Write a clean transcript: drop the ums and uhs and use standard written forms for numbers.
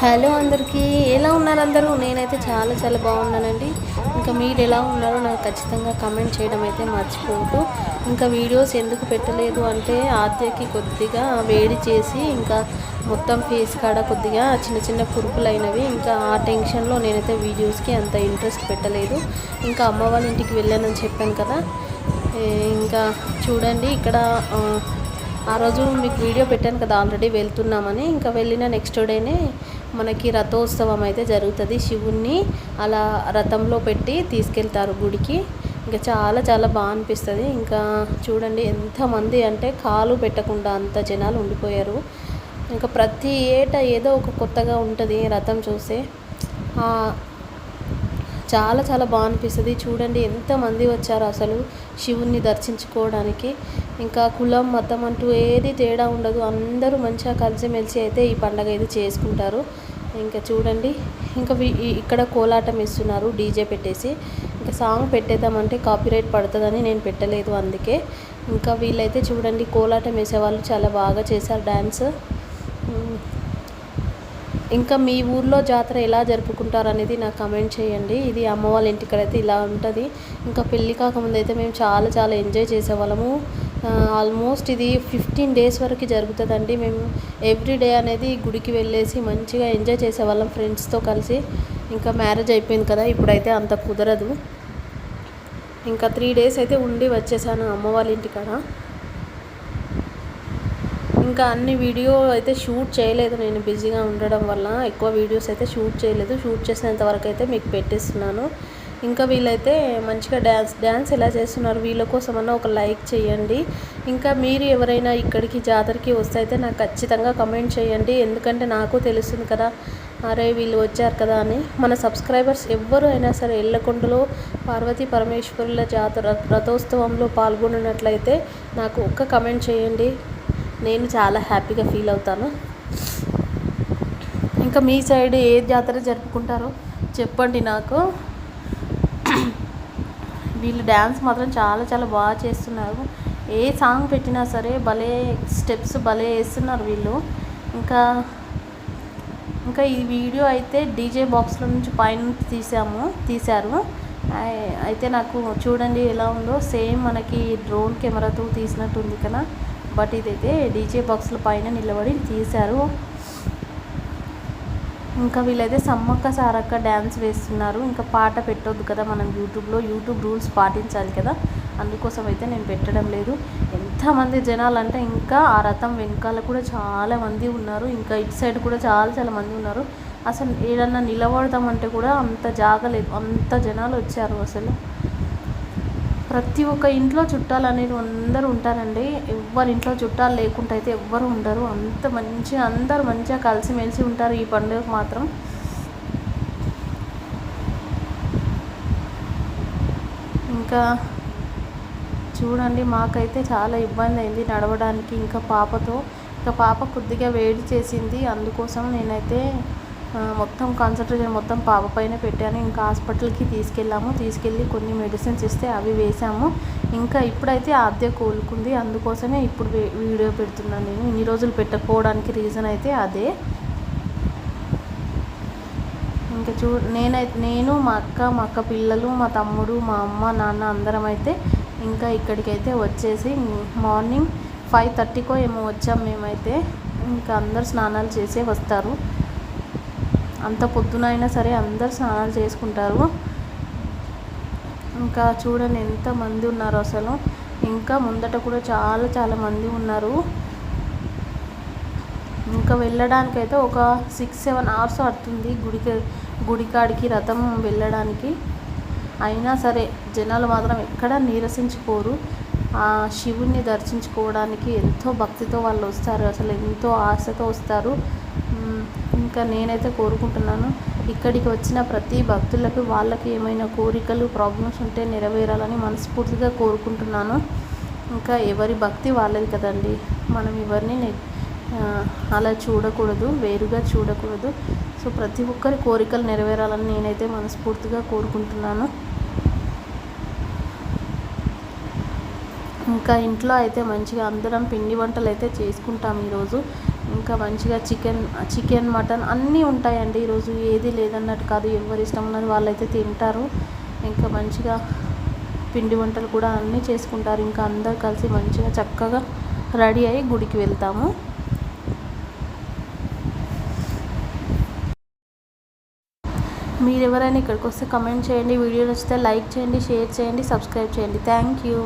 Hello అందరికీ, ఎలా ఉన్నారు అందరూ? నేనైతే చాలా చాలా బాగున్నానండి. ఇంకా మీరు ఎలా ఉన్నారో నాకు ఖచ్చితంగా కమెంట్ చేయడం అయితే మర్చిపోవద్దు. ఇంకా వీడియోస్ ఎందుకు పెట్టలేదు అంటే ఆద్యకి కొద్దిగా వేడి చేసి ఇంకా మొత్తం ఫేస్ కాడ కొద్దిగా చిన్న చిన్న కురుపులు అయినవి. ఇంకా ఆ టెన్షన్లో నేనైతే వీడియోస్కి అంత ఇంట్రెస్ట్ పెట్టలేదు. ఇంకా అమ్మ వాళ్ళ ఇంటికి వెళ్ళానని చెప్పాను కదా. ఇంకా చూడండి ఇక్కడ ఆ రోజు మీకు వీడియో పెట్టాను కదా ఆల్రెడీ వెళ్తున్నామని. ఇంకా వెళ్ళిన నెక్స్ట్ డేనే మనకి రథోత్సవం అయితే జరుగుతుంది. శివుణ్ణి అలా రథంలో పెట్టి తీసుకెళ్తారు గుడికి. ఇంకా చాలా చాలా బాగా అనిపిస్తుంది. ఇంకా చూడండి ఎంతమంది అంటే కాలు పెట్టకుండా అంత జనాలు ఉండిపోయారు. ఇంకా ప్రతి ఏటా ఏదో ఒక కొత్తగా ఉంటుంది రథం చూస్తే. చాలా చాలా బాగా అనిపిస్తుంది. చూడండి ఎంతమంది వచ్చారు అసలు శివుణ్ణి దర్శించుకోవడానికి. ఇంకా కులం మతం అంటూ ఏది తేడా ఉండదు, అందరూ మంచిగా కలిసిమెలిసి అయితే ఈ పండగ అయితే చేసుకుంటారు. ఇంకా చూడండి ఇంకా ఇక్కడ కోలాటం ఇస్తున్నారు డీజే పెట్టేసి. ఇంకా సాంగ్ పెట్టేద్దామంటే కాపీరైట్ పడుతుందని నేను పెట్టలేదు అందుకే. ఇంకా వీళ్ళైతే చూడండి కోలాటం వేసేవాళ్ళు చాలా బాగా చేశారు డ్యాన్స్. ఇంకా మీ ఊర్లో జాతర ఎలా జరుపుకుంటారు అనేది నాకు కమెంట్ చేయండి. ఇది అమ్మ వాళ్ళ ఇంటికడైతే ఇలా ఉంటుంది. ఇంకా పెళ్ళి కాకముందు అయితే మేము చాలా చాలా ఎంజాయ్ చేసేవాళ్ళము. ఆల్మోస్ట్ ఇది 15 days వరకు జరుగుతుందండి. మేము ఎవ్రీడే అనేది గుడికి వెళ్ళేసి మంచిగా ఎంజాయ్ చేసేవాళ్ళం ఫ్రెండ్స్తో కలిసి. ఇంకా మ్యారేజ్ అయిపోయింది కదా, ఇప్పుడైతే అంత కుదరదు. ఇంకా 3 days అయితే ఉండి వచ్చేసాను అమ్మ వాళ్ళ ఇంటికాడ. ఇంకా అన్ని వీడియో అయితే షూట్ చేయలేదు, నేను బిజీగా ఉండడం వల్ల ఎక్కువ వీడియోస్ అయితే షూట్ చేయలేదు. షూట్ చేసినంత వరకు అయితే మీకు పెట్టిస్తున్నాను. ఇంకా వీళ్ళైతే మంచిగా డ్యాన్స్ ఎలా చేస్తున్నారు, వీళ్ళ కోసమన్నా ఒక లైక్ చేయండి. ఇంకా మీరు ఎవరైనా ఇక్కడికి జాతరకి వస్తే అయితే నాకు ఖచ్చితంగా కమెంట్ చేయండి. ఎందుకంటే నాకు తెలుస్తుంది కదా, అరే వీళ్ళు వచ్చారు కదా అని. మన సబ్స్క్రైబర్స్ ఎవ్వరు అయినా సరే ఎల్లకొండలో పార్వతీ పరమేశ్వరుల జాతర రథోత్సవంలో పాల్గొన్నట్లయితే నాకు ఒక్క కమెంట్ చేయండి, నేను చాలా హ్యాపీగా ఫీల్ అవుతాను. ఇంకా మీ సైడ్ ఏ జాతర జరుపుకుంటారో చెప్పండి నాకు. వీళ్ళు డ్యాన్స్ మాత్రం చాలా చాలా బాగా చేస్తున్నారు. ఏ సాంగ్ పెట్టినా సరే భలే స్టెప్స్ భలే వేస్తున్నారు వీళ్ళు. ఇంకా ఇంకా ఈ వీడియో అయితే డీజే బాక్స్లో నుంచి పైన తీశారు. అయితే నాకు చూడండి ఎలా ఉందో, సేమ్ మనకి డ్రోన్ కెమెరాతో తీసినట్టు ఉంది కదా. బట్ ఇదైతే డీజే బాక్స్ల పైన నిలబడి తీశారు. ఇంకా వీళ్ళైతే సమ్మక్క సారక్క డ్యాన్స్ వేస్తున్నారు. ఇంకా పాట పెట్టొద్దు కదా మనం యూట్యూబ్ రూల్స్ పాటించాలి కదా, అందుకోసం అయితే నేను పెట్టడం లేదు. ఎంతమంది జనాలు అంటే ఇంకా ఆ రథం వెనకాల కూడా చాలామంది ఉన్నారు. ఇంకా ఇటు సైడ్ కూడా చాలా చాలా మంది ఉన్నారు. అసలు ఏదన్నా నిలబడదామంటే కూడా అంత జాగలేదు, అంత జనాలు వచ్చారు. అసలు ప్రతి ఒక్క ఇంట్లో చుట్టాలు అనేది అందరూ ఉంటారండి. ఎవరి ఇంట్లో చుట్టాలు లేకుండా అయితే ఎవ్వరు ఉండరు. అంత మంచిగా అందరూ మంచిగా కలిసిమెలిసి ఉంటారు ఈ పండుగకు మాత్రం. ఇంకా చూడండి మాకైతే చాలా ఇబ్బంది అయింది నడవడానికి. ఇంకా పాప కొద్దిగా వేడి చేసింది, అందుకోసం నేనైతే మొత్తం కాన్సన్ట్రేషన్ మొత్తం పాప పైన పెట్టాను. ఇంకా హాస్పిటల్కి తీసుకెళ్ళి కొన్ని మెడిసిన్స్ ఇస్తే అవి వేసాము. ఇంకా ఇప్పుడైతే ఆద్య కోలుకుంది, అందుకోసమే ఇప్పుడు వీడియో పెడుతున్నాను. నేను ఇన్ని రోజులు పెట్టకపోవడానికి రీజన్ అయితే అదే. ఇంకా నేను మా అక్క పిల్లలు, మా తమ్ముడు, మా అమ్మ నాన్న అందరం అయితే ఇంకా ఇక్కడికైతే వచ్చేసి మార్నింగ్ 5:30కో ఏమో వచ్చాం మేమైతే. ఇంకా అందరు స్నానాలు చేసే వస్తారు. అంత పొద్దున అయినా సరే అందరు స్నానాలు చేసుకుంటారు. ఇంకా చూడండి ఎంతమంది ఉన్నారు అసలు. ఇంకా ముందట కూడా చాలా చాలా మంది ఉన్నారు. ఇంకా వెళ్ళడానికైతే ఒక 6-7 hours పడుతుంది గుడికాడికి రథం వెళ్ళడానికి. అయినా సరే జనాలు మాత్రం ఎక్కడ నీరసించిపోరు. ఆ శివుణ్ణి దర్శించుకోవడానికి ఎంతో భక్తితో వాళ్ళు వస్తారు, అసలు ఎంతో ఆశతో వస్తారు. ఇంకా నేనైతే కోరుకుంటున్నాను ఇక్కడికి వచ్చిన ప్రతి భక్తులకు వాళ్ళకి ఏమైనా కోరికలు ప్రాబ్లమ్స్ ఉంటే నెరవేరాలని మనస్ఫూర్తిగా కోరుకుంటున్నాను. ఇంకా ఎవరి భక్తి వాళ్ళది కదండి, మనం ఎవరిని అలా చూడకూడదు, వేరుగా చూడకూడదు. సో ప్రతి ఒక్కరి కోరికలు నెరవేరాలని నేనైతే మనస్ఫూర్తిగా కోరుకుంటున్నాను. ఇంకా ఇంట్లో అయితే మంచిగా అందరం పిండి వంటలు అయితే చేసుకుంటాం ఈరోజు. ఇంకా మంచిగా చికెన్ మటన్ అన్నీ ఉంటాయండి. ఈరోజు ఏది లేదన్నట్టు కాదు, ఎవరి ఇష్టం ఉన్నది వాళ్ళైతే తింటారు. ఇంకా మంచిగా పిండి వంటలు కూడా అన్నీ చేసుకుంటారు. ఇంకా అందరు కలిసి మంచిగా చక్కగా రెడీ అయ్యి గుడికి వెళ్తాము. మీరు ఎవరైనా ఇక్కడికి వస్తే కమెంట్ చేయండి, వీడియో నచ్చితే లైక్ చేయండి, షేర్ చేయండి, సబ్స్క్రైబ్ చేయండి. Thank you.